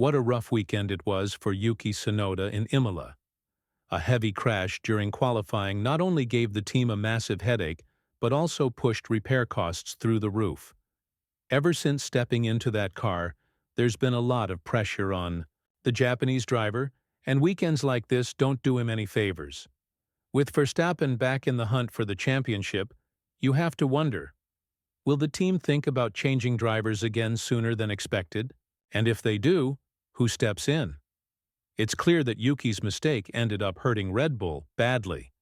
What a rough weekend it was for Yuki Tsunoda in Imola. A heavy crash during qualifying not only gave the team a massive headache, but also pushed repair costs through the roof. Ever since stepping into that car, there's been a lot of pressure on the Japanese driver, and weekends like this don't do him any favors. With Verstappen back in the hunt for the championship, you have to wonder, will the team think about changing drivers again sooner than expected? And if they do, who steps in? It's clear that Yuki's mistake ended up hurting Red Bull badly.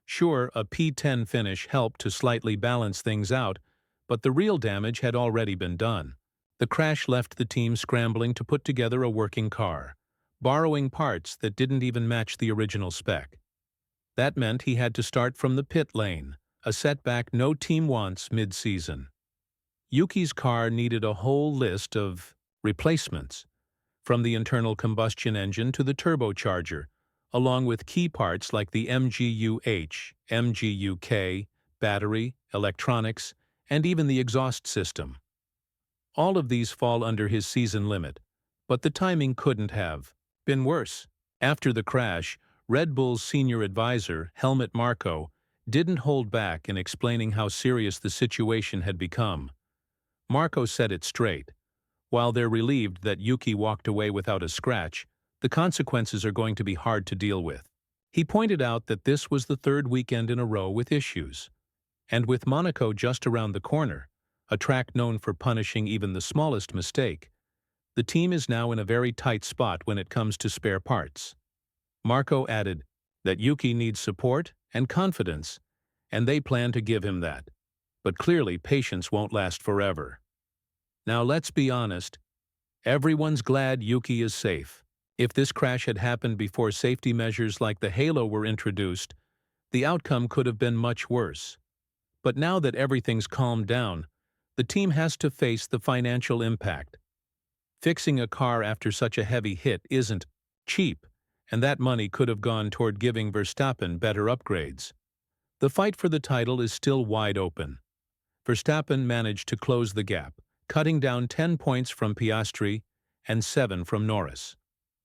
Sure, a P10 finish helped to slightly balance things out, but the real damage had already been done. The crash left the team scrambling to put together a working car, borrowing parts that didn't even match the original spec. That meant he had to start from the pit lane, a setback no team wants mid-season. Yuki's car needed a whole list of replacements, from the internal combustion engine to the turbocharger, along with key parts like the MGU-H, MGU-K, battery, electronics, and even the exhaust system. All of these fall under his season limit, but the timing couldn't have been worse. After the crash, Red Bull's senior advisor, Helmut Marko, didn't hold back in explaining how serious the situation had become. Marko said it straight. While they're relieved that Yuki walked away without a scratch, the consequences are going to be hard to deal with. He pointed out that this was the third weekend in a row with issues. And with Monaco just around the corner, a track known for punishing even the smallest mistake, the team is now in a very tight spot when it comes to spare parts. Marko added that Yuki needs support and confidence, and they plan to give him that. But clearly patience won't last forever. Now let's be honest, everyone's glad Yuki is safe. If this crash had happened before safety measures like the halo were introduced, the outcome could have been much worse. But now that everything's calmed down, the team has to face the financial impact. Fixing a car after such a heavy hit isn't cheap, and that money could have gone toward giving Verstappen better upgrades. The fight for the title is still wide open. Verstappen managed to close the gap, cutting down 10 points from Piastri and 7 from Norris.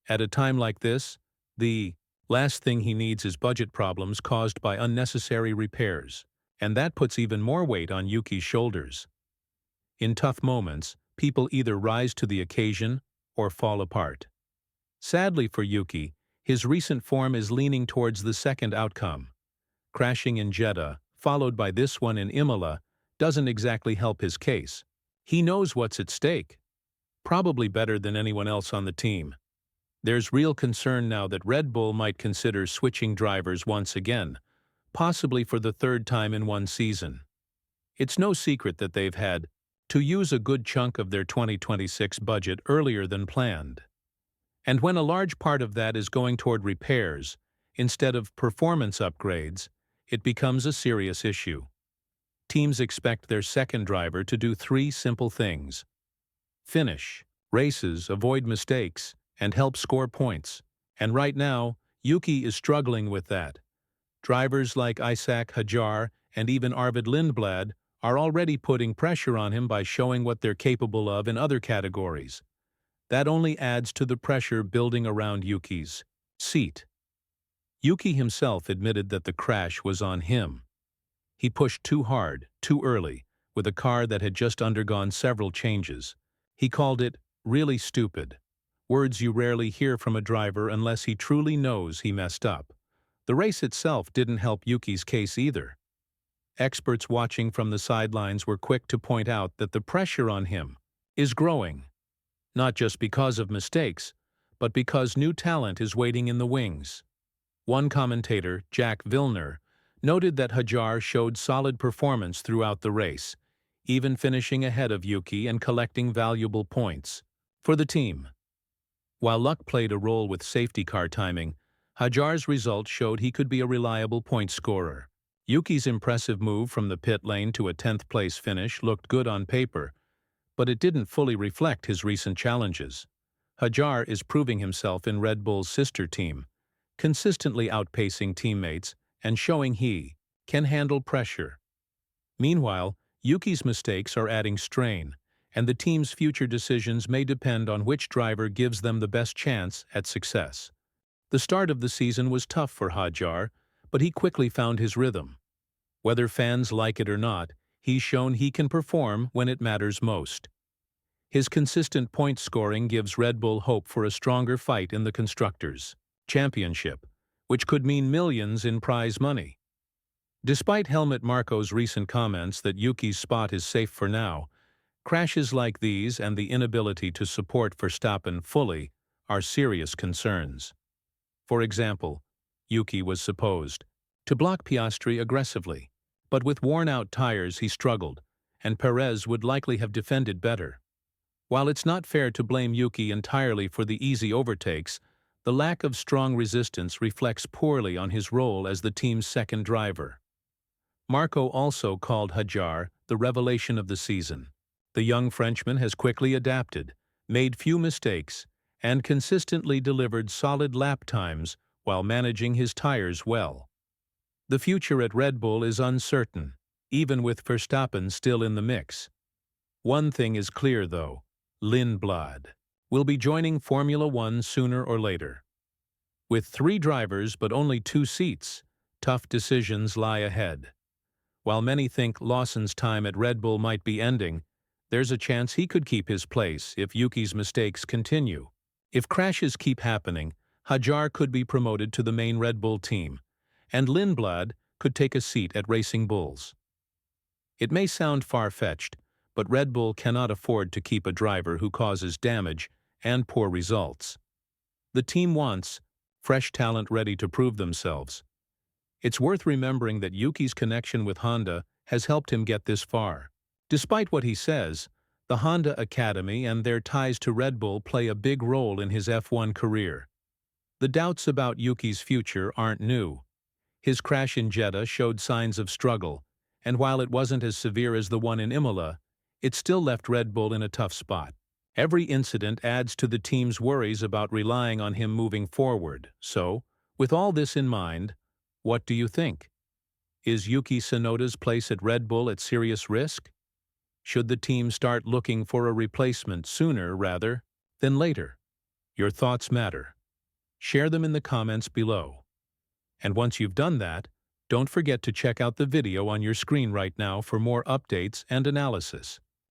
At a time like this, the last thing he needs is budget problems caused by unnecessary repairs, and that puts even more weight on Yuki's shoulders. In tough moments, people either rise to the occasion or fall apart. Sadly for Yuki, his recent form is leaning towards the second outcome. Crashing in Jeddah, followed by this one in Imola, doesn't exactly help his case. He knows what's at stake, probably better than anyone else on the team. There's real concern now that Red Bull might consider switching drivers once again, possibly for the third time in one season. It's no secret that they've had to use a good chunk of their 2026 budget earlier than planned. And when a large part of that is going toward repairs, instead of performance upgrades, it becomes a serious issue. Teams expect their second driver to do 3 simple things: finish races, avoid mistakes, and help score points. And right now, Yuki is struggling with that. Drivers like Isaac Hadjar and even Arvid Lindblad are already putting pressure on him by showing what they're capable of in other categories. That only adds to the pressure building around Yuki's seat. Yuki himself admitted that the crash was on him. He pushed too hard, too early, with a car that had just undergone several changes. He called it really stupid, words you rarely hear from a driver unless he truly knows he messed up. The race itself didn't help Yuki's case either. Experts watching from the sidelines were quick to point out that the pressure on him is growing, not just because of mistakes, but because new talent is waiting in the wings. One commentator, Jack Villeneuve, noted that Hadjar showed solid performance throughout the race, even finishing ahead of Yuki and collecting valuable points for the team. While luck played a role with safety car timing, Hadjar's results showed he could be a reliable point scorer. Yuki's impressive move from the pit lane to a 10th-place finish looked good on paper, but it didn't fully reflect his recent challenges. Hadjar is proving himself in Red Bull's sister team, consistently outpacing teammates and showing he can handle pressure. Meanwhile, Yuki's mistakes are adding strain, and the team's future decisions may depend on which driver gives them the best chance at success. The start of the season was tough for Hajar, but he quickly found his rhythm. Whether fans like it or not, he's shown he can perform when it matters most. His consistent point scoring gives Red Bull hope for a stronger fight in the Constructors' Championship, which could mean millions in prize money. Despite Helmut Marko's recent comments that Yuki's spot is safe for now, crashes like these and the inability to support Verstappen fully are serious concerns. For example, Yuki was supposed to block Piastri aggressively, but with worn-out tires he struggled, and Perez would likely have defended better. While it's not fair to blame Yuki entirely for the easy overtakes, the lack of strong resistance reflects poorly on his role as the team's second driver. Marko also called Hajar the revelation of the season. The young Frenchman has quickly adapted, made few mistakes, and consistently delivered solid lap times while managing his tires well. The future at Red Bull is uncertain, even with Verstappen still in the mix. One thing is clear, though: Lindblad will be joining Formula One sooner or later. With 3 drivers but only 2 seats, tough decisions lie ahead. While many think Lawson's time at Red Bull might be ending, there's a chance he could keep his place if Yuki's mistakes continue. If crashes keep happening, Hajar could be promoted to the main Red Bull team, and Lindblad could take a seat at Racing Bulls. It may sound far-fetched, but Red Bull cannot afford to keep a driver who causes damage and poor results. The team wants fresh talent ready to prove themselves. It's worth remembering that Yuki's connection with Honda has helped him get this far. Despite what he says, the Honda Academy and their ties to Red Bull play a big role in his F1 career. The doubts about Yuki's future aren't new. His crash in Jeddah showed signs of struggle, and while it wasn't as severe as the one in Imola, it still left Red Bull in a tough spot. Every incident adds to the team's worries about relying on him moving forward. So, with all this in mind, what do you think? Is Yuki Tsunoda's place at Red Bull at serious risk? Should the team start looking for a replacement sooner rather than later? Your thoughts matter. Share them in the comments below. And once you've done that, don't forget to check out the video on your screen right now for more updates and analysis.